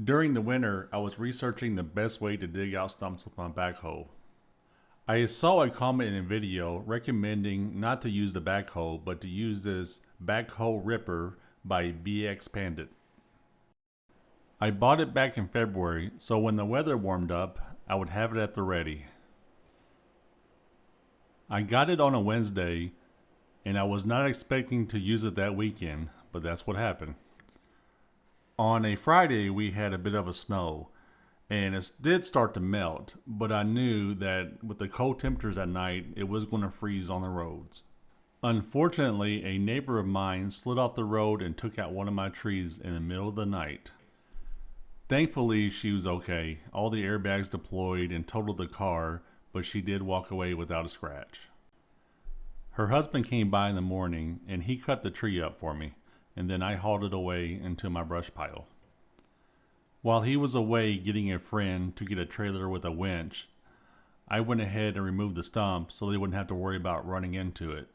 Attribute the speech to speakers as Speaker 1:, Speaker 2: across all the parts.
Speaker 1: During the winter, I was researching the best way to dig out stumps with my backhoe. I saw a comment in a video recommending not to use the backhoe, but to use this Back Hoe Ripper by BXPanded. I bought it back in February, so when the weather warmed up, I would have it at the ready. I got it on a Wednesday, and I was not expecting to use it that weekend, but that's what happened. On a Friday, we had a bit of a snow, and it did start to melt, but I knew that with the cold temperatures at night, it was going to freeze on the roads. Unfortunately, a neighbor of mine slid off the road and took out one of my trees in the middle of the night. Thankfully, she was okay. All the airbags deployed and totaled the car, but she did walk away without a scratch. Her husband came by in the morning, and he cut the tree up for me, and then I hauled it away into my brush pile. While he was away getting a friend to get a trailer with a winch, I went ahead and removed the stump so they wouldn't have to worry about running into it.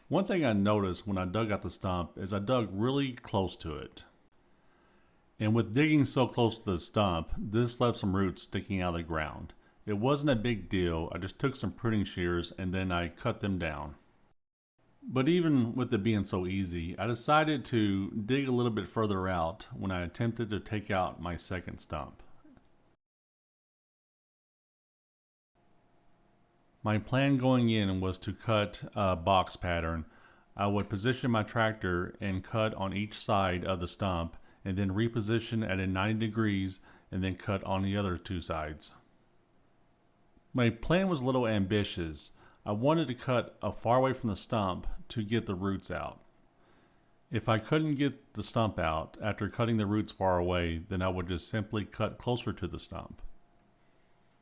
Speaker 1: One thing I noticed when I dug out the stump is I dug really close to it. And with digging so close to the stump, this left some roots sticking out of the ground. It wasn't a big deal, I just took some pruning shears and then I cut them down. But even with it being so easy, I decided to dig a little bit further out when I attempted to take out my second stump. My plan going in was to cut a box pattern. I would position my tractor and cut on each side of the stump and then reposition at a 90 degrees and then cut on the other two sides. My plan was a little ambitious. I wanted to cut far away from the stump to get the roots out. If I couldn't get the stump out after cutting the roots far away, then I would just simply cut closer to the stump.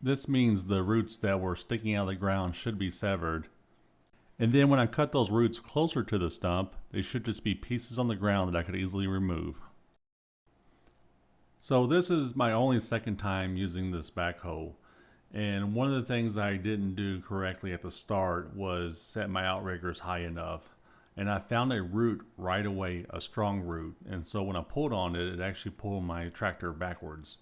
Speaker 1: This means the roots that were sticking out of the ground should be severed. And then when I cut those roots closer to the stump, they should just be pieces on the ground that I could easily remove. So this is my only second time using this backhoe. And one of the things I didn't do correctly at the start was set my outriggers high enough. And I found a root right away, a strong root. And so when I pulled on it, it actually pulled my tractor backwards.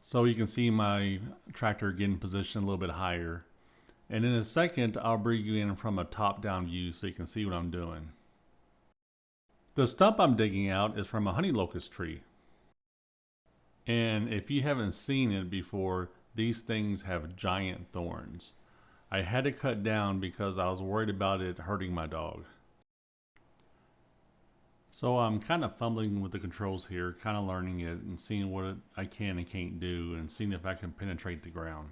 Speaker 1: So you can see my tractor getting positioned a little bit higher. And in a second, I'll bring you in from a top-down view so you can see what I'm doing. The stump I'm digging out is from a honey locust tree. And if you haven't seen it before, these things have giant thorns. I had to cut down because I was worried about it hurting my dog. So I'm kind of fumbling with the controls here, kind of learning it and seeing what I can and can't do and seeing if I can penetrate the ground.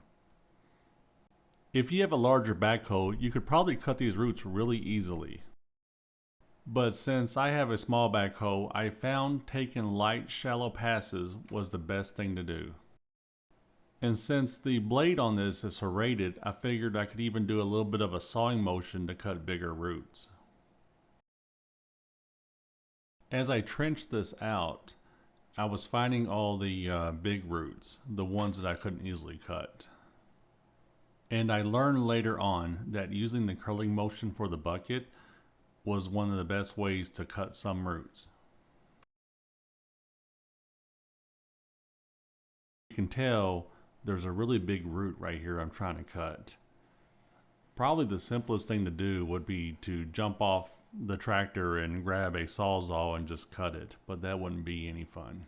Speaker 1: If you have a larger backhoe, you could probably cut these roots really easily. But since I have a small backhoe, I found taking light, shallow passes was the best thing to do. And since the blade on this is serrated, I figured I could even do a little bit of a sawing motion to cut bigger roots. As I trenched this out, I was finding all the big roots, the ones that I couldn't easily cut. And I learned later on that using the curling motion for the bucket was one of the best ways to cut some roots. You can tell there's a really big root right here I'm trying to cut. Probably the simplest thing to do would be to jump off the tractor and grab a sawzall and just cut it, but that wouldn't be any fun.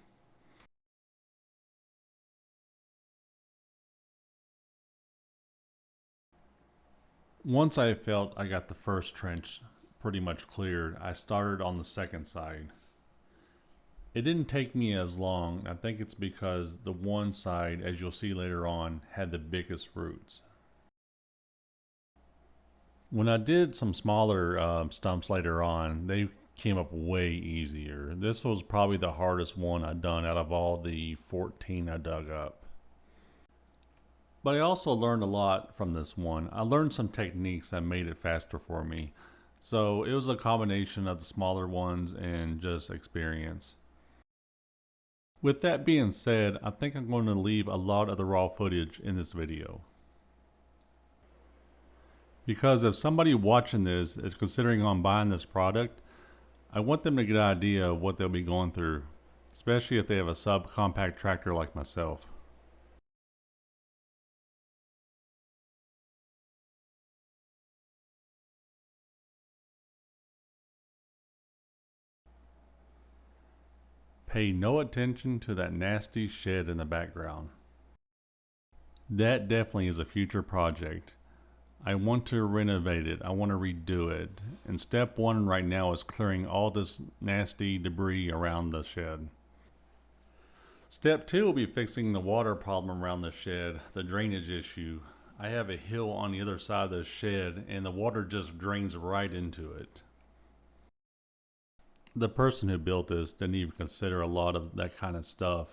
Speaker 1: Once I felt I got the first trench pretty much cleared, I started on the second side. It didn't take me as long. I think it's because the one side, as you'll see later on, had the biggest roots. When I did some smaller stumps later on, they came up way easier. This was probably the hardest one I'd done out of all the 14 I dug up. But I also learned a lot from this one. I learned some techniques that made it faster for me. So it was a combination of the smaller ones and just experience. With that being said, I think I'm going to leave a lot of the raw footage in this video. Because if somebody watching this is considering on buying this product, I want them to get an idea of what they'll be going through, especially if they have a subcompact tractor like myself. Pay no attention to that nasty shed in the background. That definitely is a future project. I want to renovate it. I want to redo it. And step one right now is clearing all this nasty debris around the shed. Step two will be fixing the water problem around the shed, the drainage issue. I have a hill on the other side of the shed and the water just drains right into it. The person who built this didn't even consider a lot of that kind of stuff.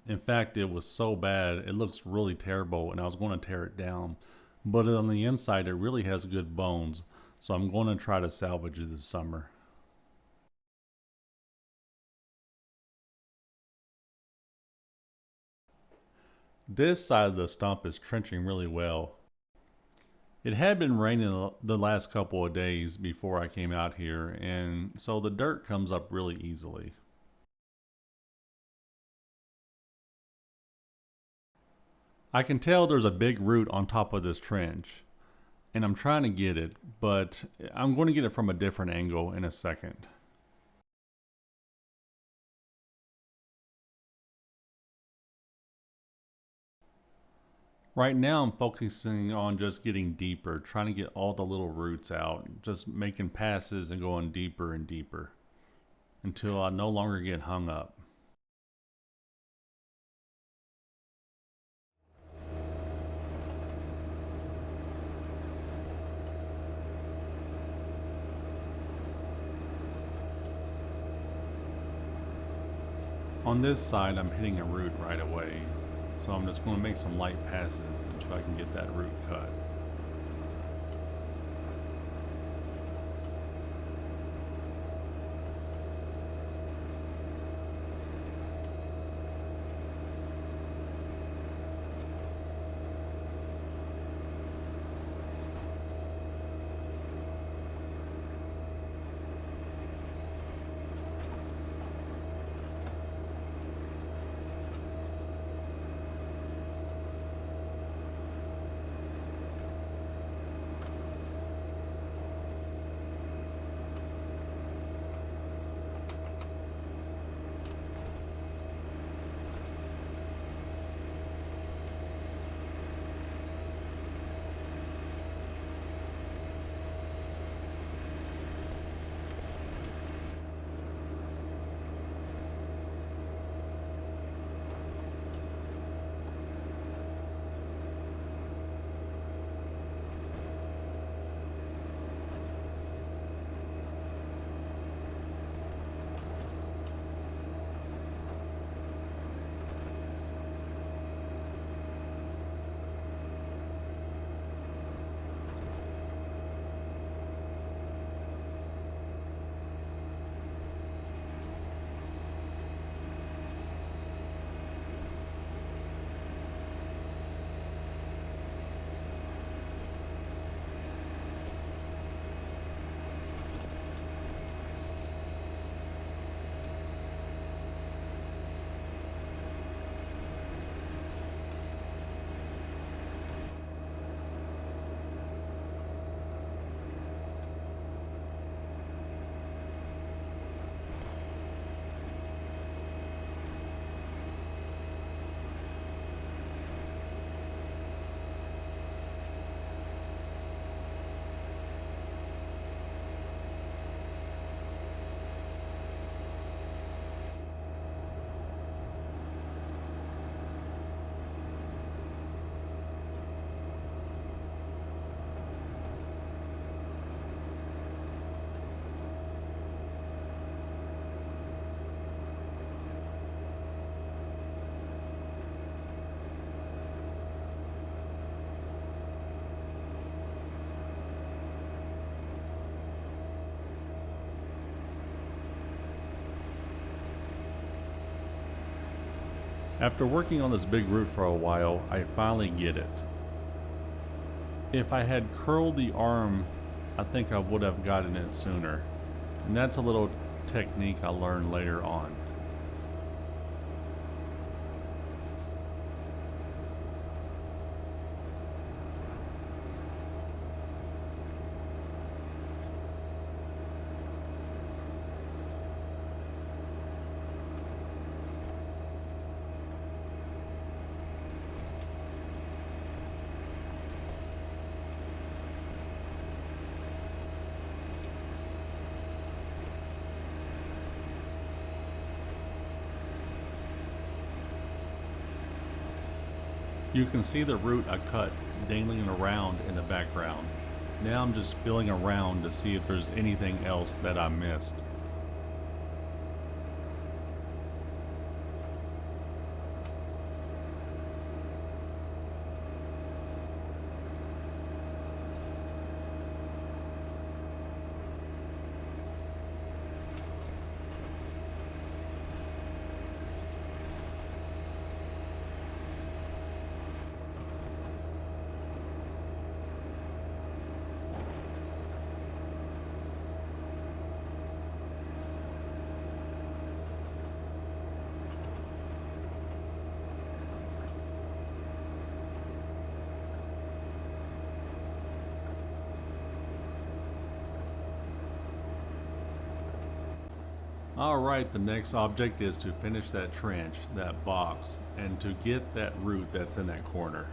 Speaker 1: In fact, it was so bad, it looks really terrible, and I was going to tear it down. But on the inside, it really has good bones, so I'm going to try to salvage it this summer. This side of the stump is trenching really well. It had been raining the last couple of days before I came out here, and so the dirt comes up really easily. I can tell there's a big root on top of this trench, and I'm trying to get it, but I'm going to get it from a different angle in a second. Right now I'm focusing on just getting deeper, trying to get all the little roots out, just making passes and going deeper and deeper until I no longer get hung up. On this side I'm hitting a root right away, so I'm just going to make some light passes until I can get that root cut. After working on this big root for a while, I finally get it. If I had curled the arm, I think I would have gotten it sooner. And that's a little technique I learned later on. You can see the root I cut dangling around in the background. Now I'm just feeling around to see if there's anything else that I missed. Alright, the next object is to finish that trench, that box, and to get that root that's in that corner.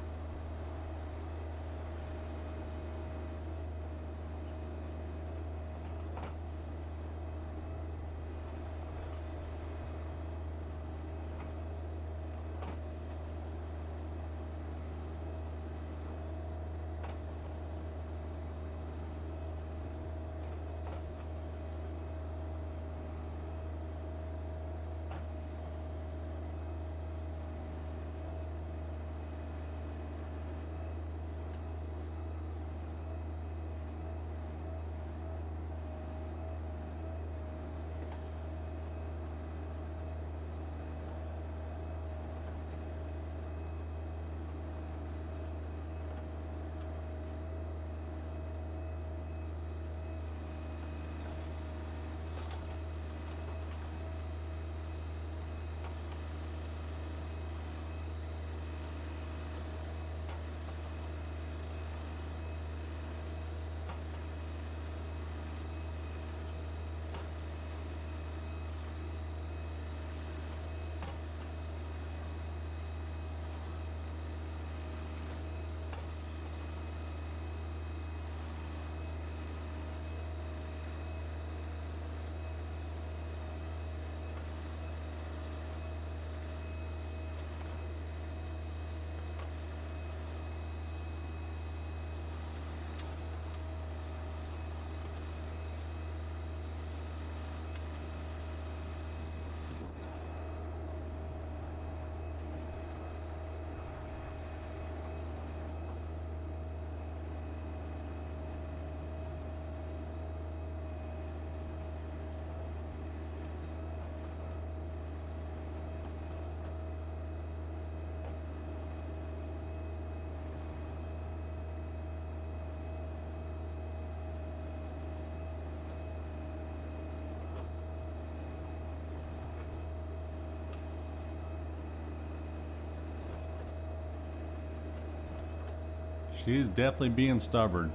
Speaker 1: She's definitely being stubborn.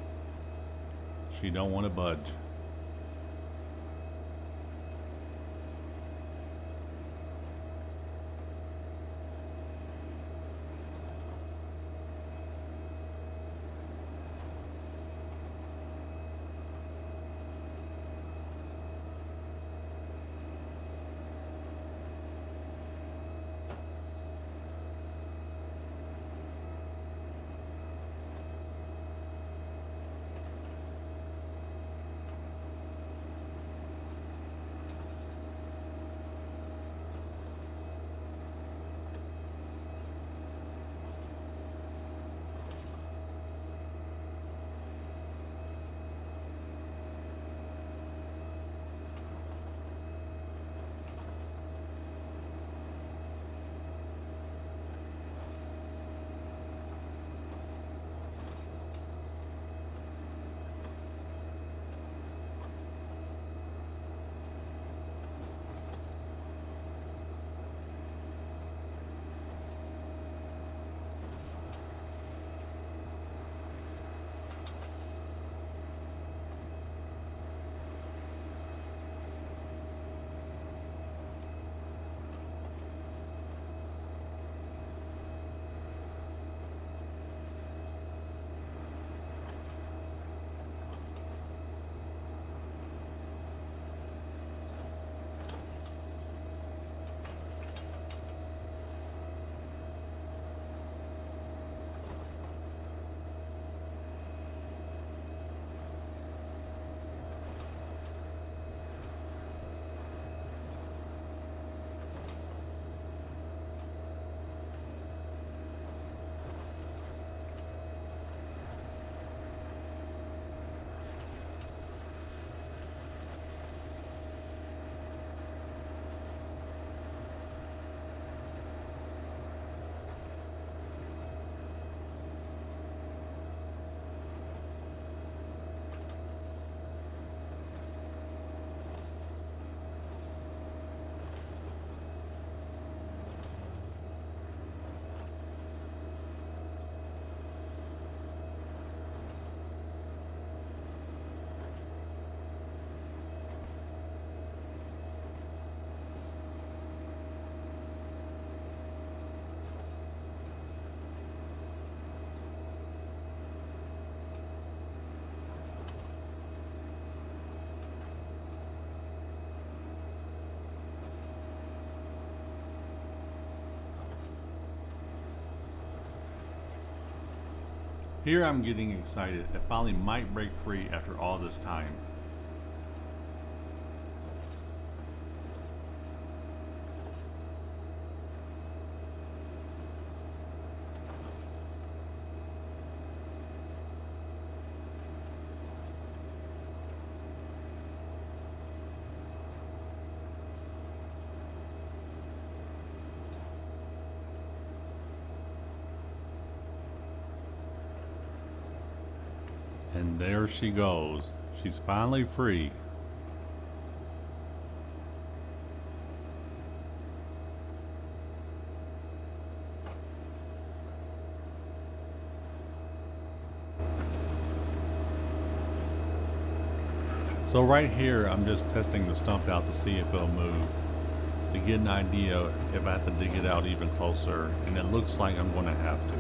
Speaker 1: She don't want to budge. Here I'm getting excited. It finally might break free after all this time. And there she goes. She's finally free. So right here, I'm just testing the stump out to see if it'll move, to get an idea if I have to dig it out even closer, and it looks like I'm going to have to.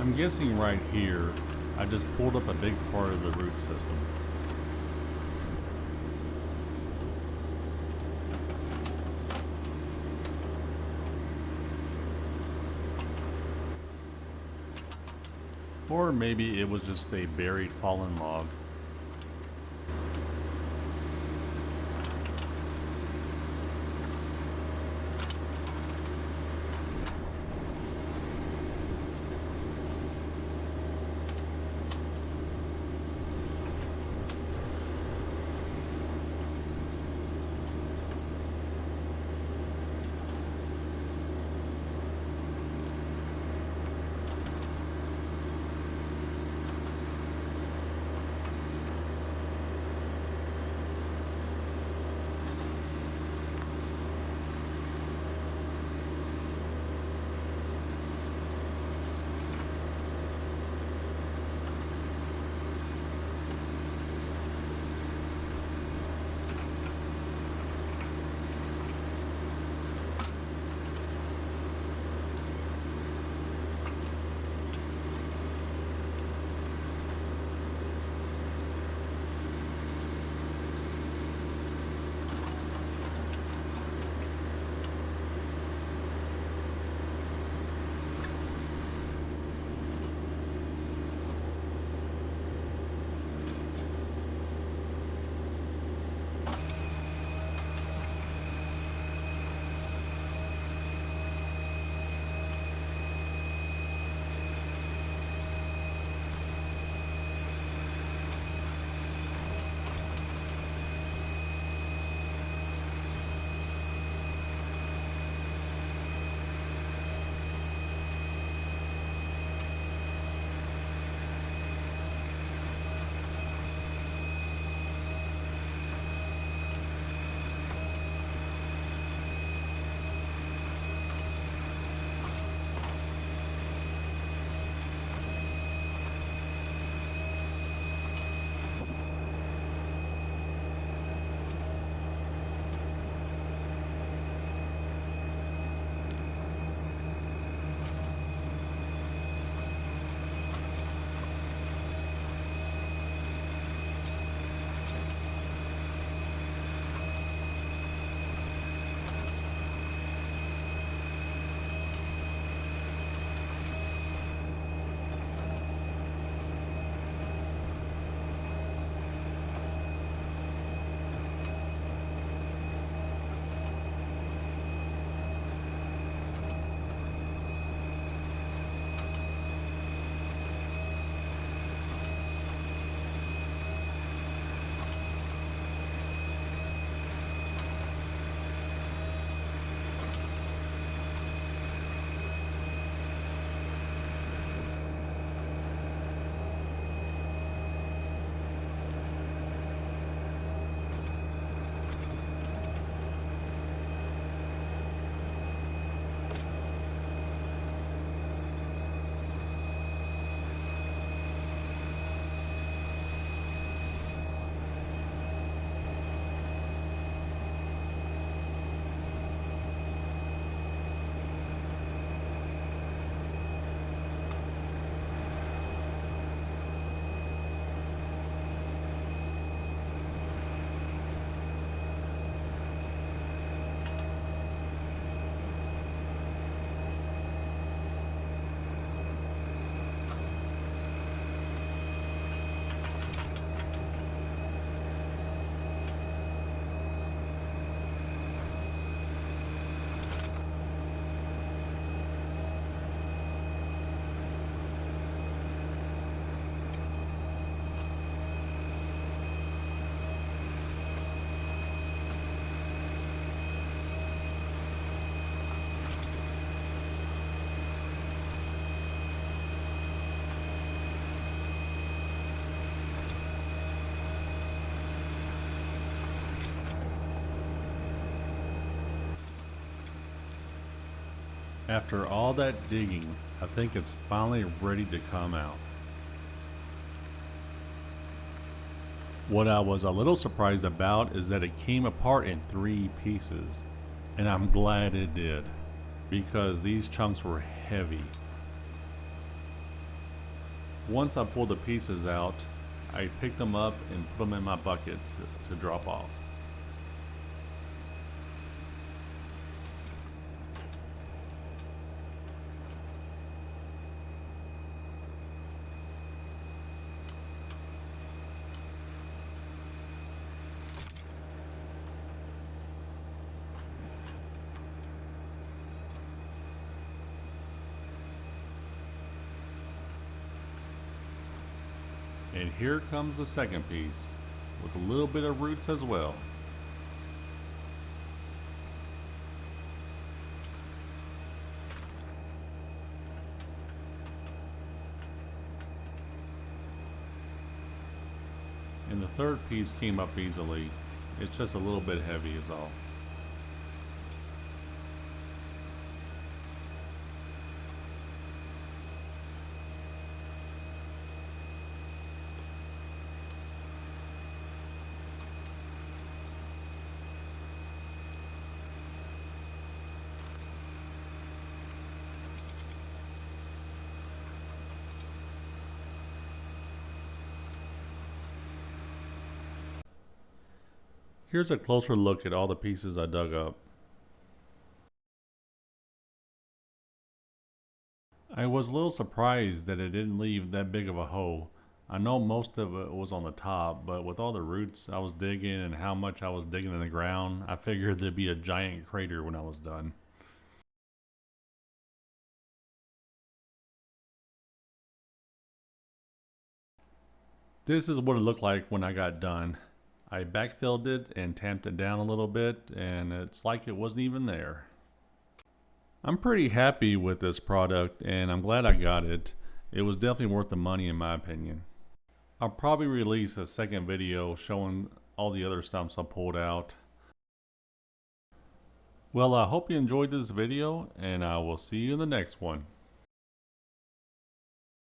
Speaker 1: I'm guessing right here, I just pulled up a big part of the root system. Or maybe it was just a buried fallen log. After all that digging, I think it's finally ready to come out. What I was a little surprised about is that it came apart in 3 pieces, and I'm glad it did, because these chunks were heavy. Once I pulled the pieces out, I picked them up and put them in my bucket to drop off. And here comes the second piece, with a little bit of roots as well. And the third piece came up easily. It's just a little bit heavy is all. Here's a closer look at all the pieces I dug up. I was a little surprised that it didn't leave that big of a hole. I know most of it was on the top, but with all the roots I was digging and how much I was digging in the ground, I figured there'd be a giant crater when I was done. This is what it looked like when I got done. I backfilled it and tamped it down a little bit, and it's like it wasn't even there. I'm pretty happy with this product, and I'm glad I got it. It was definitely worth the money in my opinion. I'll probably release a second video showing all the other stumps I pulled out. Well, I hope you enjoyed this video, and I will see you in the next one.